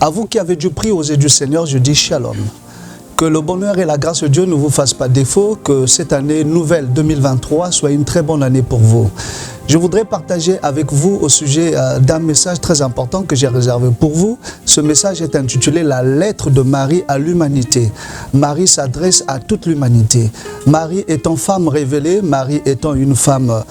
À vous qui avez du prix aux yeux du Seigneur, je dis shalom. Que le bonheur et la grâce de Dieu ne vous fassent pas défaut, que cette année nouvelle 2023 soit une très bonne année pour vous. Je voudrais partager avec vous au sujet d'un message très important que j'ai réservé pour vous. Ce message est intitulé « La lettre de Marie à l'humanité ». Marie s'adresse à toute l'humanité. Marie étant femme révélée, Marie étant une femme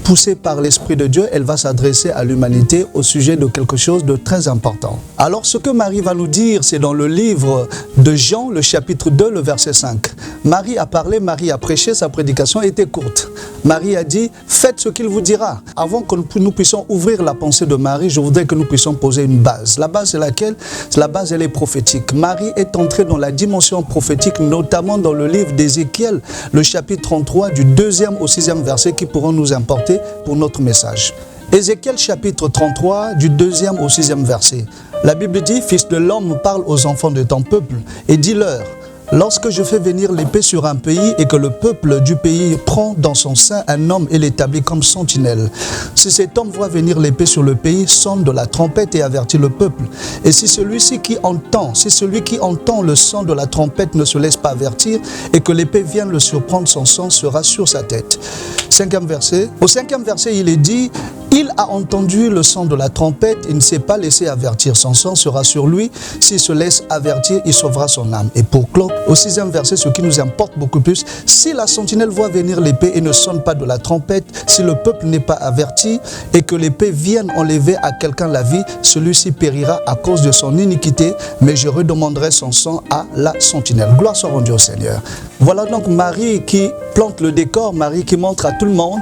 poussée par l'Esprit de Dieu, elle va s'adresser à l'humanité au sujet de quelque chose de très important. Alors ce que Marie va nous dire, c'est dans le livre de Jean, le chapitre 2, le verset 5. Marie a parlé, Marie a prêché, sa prédication était courte. Marie a dit, faites ce qu'il vous dira. Avant que nous puissions ouvrir la pensée de Marie, je voudrais que nous puissions poser une base. La base, c'est laquelle? La base, elle est prophétique. Marie est entrée dans la dimension prophétique, notamment dans le livre d'Ézéchiel, le chapitre 33, du 2e au 6e verset, qui pourront nous importer pour notre message. Ézéchiel chapitre 33, du 2e au 6e verset. La Bible dit, Fils de l'homme, parle aux enfants de ton peuple et dis-leur, lorsque je fais venir l'épée sur un pays et que le peuple du pays prend dans son sein un homme et l'établit comme sentinelle, si cet homme voit venir l'épée sur le pays, sonne de la trompette et avertit le peuple. Et si celui qui entend le son de la trompette ne se laisse pas avertir et que l'épée vienne le surprendre, son sang sera sur sa tête. 5e verset. Au 5e verset, il est dit, il a entendu le son de la trompette, il ne s'est pas laissé avertir, son sang sera sur lui, s'il se laisse avertir, il sauvera son âme. Et pour clore, au 6e verset, ce qui nous importe beaucoup plus, si la sentinelle voit venir l'épée et ne sonne pas de la trompette, si le peuple n'est pas averti et que l'épée vienne enlever à quelqu'un la vie, celui-ci périra à cause de son iniquité, mais je redemanderai son sang à la sentinelle. Gloire soit rendue au Seigneur. Voilà donc Marie qui plante le décor, Marie qui montre à tout le monde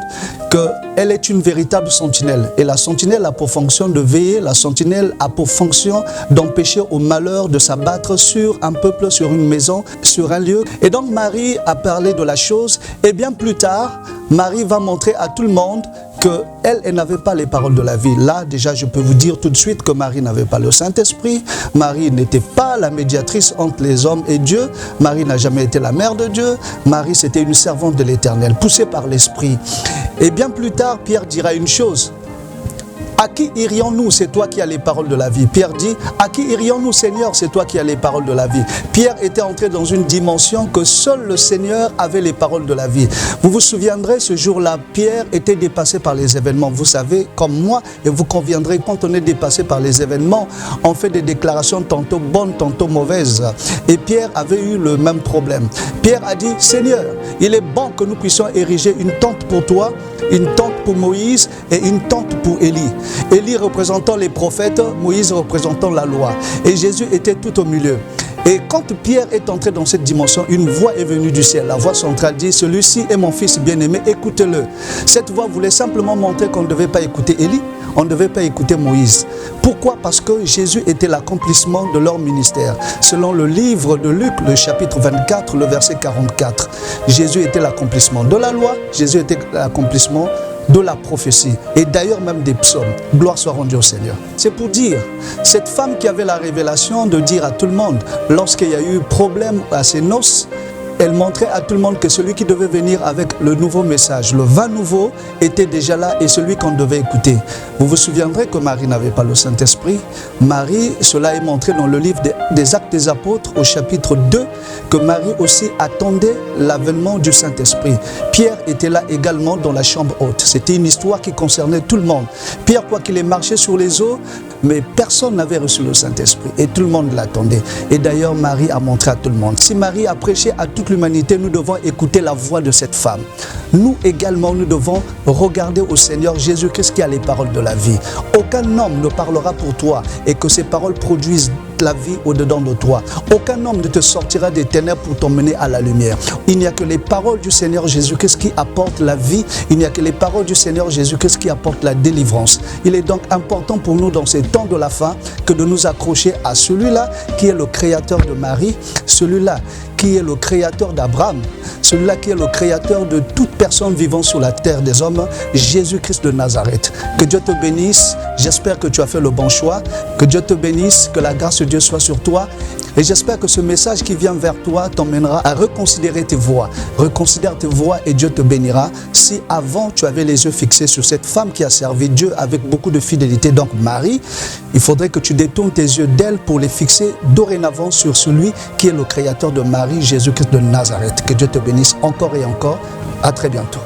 qu'elle est une véritable sentinelle. Et la sentinelle a pour fonction de veiller, la sentinelle a pour fonction d'empêcher au malheur de s'abattre sur un peuple, sur une maison, sur un lieu. Et donc Marie a parlé de la chose et bien plus tard, Marie va montrer à tout le monde qu'elle n'avait pas les paroles de la vie. Là, déjà, je peux vous dire tout de suite que Marie n'avait pas le Saint-Esprit. Marie n'était pas la médiatrice entre les hommes et Dieu. Marie n'a jamais été la mère de Dieu. Marie, c'était une servante de l'Éternel, poussée par l'Esprit. Et bien plus tard, Pierre dira une chose. À qui irions-nous? C'est toi qui as les paroles de la vie. Pierre dit, à qui irions-nous, Seigneur? C'est toi qui as les paroles de la vie. Pierre était entré dans une dimension que seul le Seigneur avait les paroles de la vie. Vous vous souviendrez, ce jour-là, Pierre était dépassé par les événements. Vous savez, comme moi, et vous conviendrez, quand on est dépassé par les événements, on fait des déclarations tantôt bonnes, tantôt mauvaises. Et Pierre avait eu le même problème. Pierre a dit, Seigneur, il est bon que nous puissions ériger une tente pour toi, une tente pour Moïse et une tente pour Élie. Élie représentant les prophètes, Moïse représentant la loi. Et Jésus était tout au milieu. Et quand Pierre est entré dans cette dimension, une voix est venue du ciel. La voix centrale dit, celui-ci est mon fils bien-aimé, écoutez-le. Cette voix voulait simplement montrer qu'on ne devait pas écouter Élie, on ne devait pas écouter Moïse. Pourquoi? Parce que Jésus était l'accomplissement de leur ministère. Selon le livre de Luc, le chapitre 24, le verset 44, Jésus était l'accomplissement de la loi, Jésus était l'accomplissement de la prophétie et d'ailleurs même des psaumes. Gloire soit rendue au Seigneur. C'est pour dire, cette femme qui avait la révélation de dire à tout le monde, lorsqu'il y a eu problème à ses noces, elle montrait à tout le monde que celui qui devait venir avec le nouveau message, le vin nouveau, était déjà là et celui qu'on devait écouter. Vous vous souviendrez que Marie n'avait pas le Saint-Esprit. Marie, cela est montré dans le livre des Actes des Apôtres au chapitre 2, que Marie aussi attendait l'avènement du Saint-Esprit. Pierre était là également dans la chambre haute. C'était une histoire qui concernait tout le monde. Pierre, quoi qu'il ait marché sur les eaux, mais personne n'avait reçu le Saint-Esprit et tout le monde l'attendait. Et d'ailleurs, Marie a montré à tout le monde. Si Marie a prêché à toute l'humanité, nous devons écouter la voix de cette femme. Nous également, nous devons regarder au Seigneur Jésus-Christ qui a les paroles de la vie. Aucun homme ne parlera pour toi et que ces paroles produisent la vie au-dedans de toi. Aucun homme ne te sortira des ténèbres pour t'emmener à la lumière. Il n'y a que les paroles du Seigneur Jésus-Christ qui apportent la vie. Il n'y a que les paroles du Seigneur Jésus-Christ qui apportent la délivrance. Il est donc important pour nous dans ces temps de la fin que de nous accrocher à celui-là qui est le créateur de Marie, celui-là qui est le créateur d'Abraham, celui-là qui est le créateur de toute personne vivant sur la terre des hommes, Jésus-Christ de Nazareth. Que Dieu te bénisse, J'espère que tu as fait le bon choix. Que Dieu te bénisse, que la grâce de Dieu soit sur toi. Et j'espère que ce message qui vient vers toi t'emmènera à reconsidérer tes voies. Reconsidère tes voies et Dieu te bénira. Si avant tu avais les yeux fixés sur cette femme qui a servi Dieu avec beaucoup de fidélité, donc Marie, il faudrait que tu détournes tes yeux d'elle pour les fixer dorénavant sur celui qui est le créateur de Marie, Jésus-Christ de Nazareth. Que Dieu te bénisse encore et encore. À très bientôt.